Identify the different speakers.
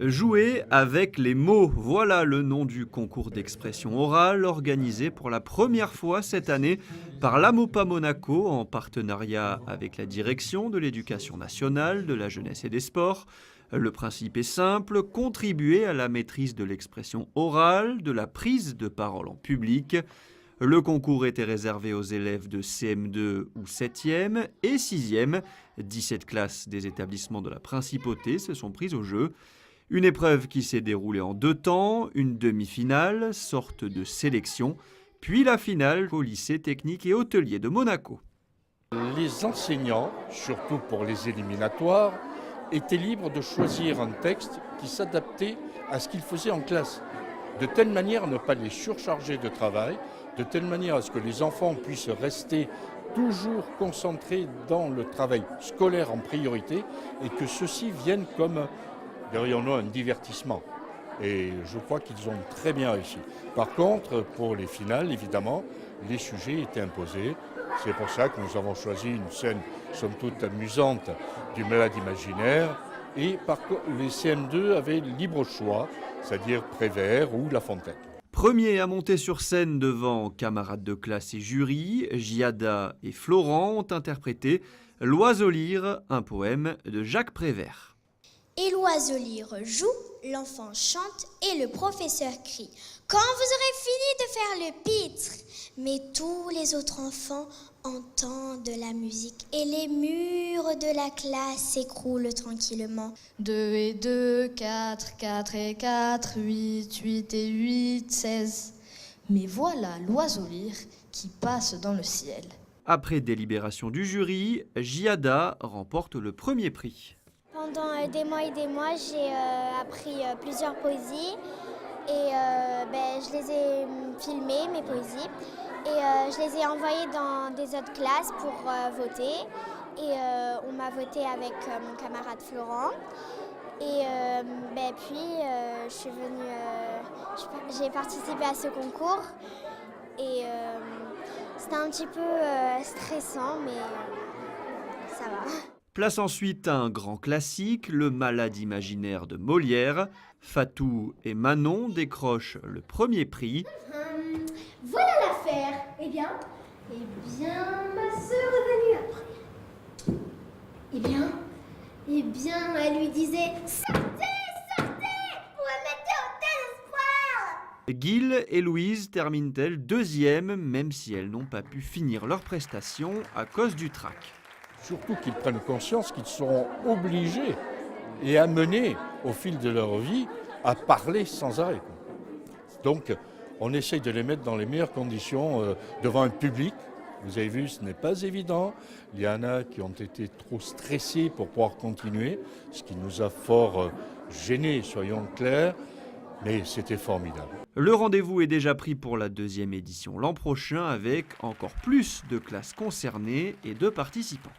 Speaker 1: Jouer avec les mots, voilà le nom du concours d'expression orale organisé pour la première fois cette année par l'AMOPA Monaco en partenariat avec la direction de l'éducation nationale, de la jeunesse et des sports. Le principe est simple, contribuer à la maîtrise de l'expression orale, de la prise de parole en public. Le concours était réservé aux élèves de CM2 ou 7e et 6e. 17 classes des établissements de la Principauté se sont prises au jeu. Une épreuve qui s'est déroulée en 2 temps, une demi-finale, sorte de sélection, puis la finale au lycée technique et hôtelier de Monaco.
Speaker 2: Les enseignants, surtout pour les éliminatoires, étaient libres de choisir un texte qui s'adaptait à ce qu'ils faisaient en classe, de telle manière à ne pas les surcharger de travail, de telle manière à ce que les enfants puissent rester toujours concentrés dans le travail scolaire en priorité et que ceci vienne comme derrière nous un divertissement. Et je crois qu'ils ont très bien réussi. Par contre, pour les finales, évidemment, les sujets étaient imposés. C'est pour ça que nous avons choisi une scène, somme toute amusante, du Malade imaginaire. Et par contre, les CM2 avaient libre choix, c'est-à-dire Prévert ou La Fontaine.
Speaker 1: Premier à monter sur scène devant camarades de classe et jury, Giada et Florent ont interprété L'Oiseau lyre, un poème de Jacques Prévert.
Speaker 3: Et l'oiseau lyre joue, l'enfant chante et le professeur crie. Quand vous aurez fini de faire le pitre, mais tous les autres enfants entendent de la musique et les murs de la classe s'écroulent tranquillement.
Speaker 4: 2 et 2, 4, 4 et 4, 8, 8 et 8, 16. Mais voilà l'oiseau lyre qui passe dans le ciel.
Speaker 1: Après délibération du jury, Giada remporte le premier prix.
Speaker 3: Pendant des mois et des mois, j'ai appris plusieurs poésies et je les ai filmées, mes poésies, et je les ai envoyées dans des autres classes pour voter. Et on m'a voté avec mon camarade Florent. Et puis je suis venue, j'ai participé à ce concours et c'était un petit peu stressant, mais ça va.
Speaker 1: Place ensuite à un grand classique, Le Malade imaginaire de Molière. Fatou et Manon décrochent le premier prix.
Speaker 5: Voilà l'affaire. Eh bien, ma sœur est venue après. Eh bien, elle lui disait « Sortez, sortez, vous me mettez au désespoir !»
Speaker 1: Gil et Louise terminent-elles deuxième, même si elles n'ont pas pu finir leur prestation à cause du trac.
Speaker 2: Surtout qu'ils prennent conscience qu'ils seront obligés et amenés au fil de leur vie à parler sans arrêt. Donc on essaye de les mettre dans les meilleures conditions devant un public. Vous avez vu, ce n'est pas évident. Il y en a qui ont été trop stressés pour pouvoir continuer, ce qui nous a fort gênés, soyons clairs, mais c'était formidable.
Speaker 1: Le rendez-vous est déjà pris pour la 2e édition l'an prochain avec encore plus de classes concernées et de participants.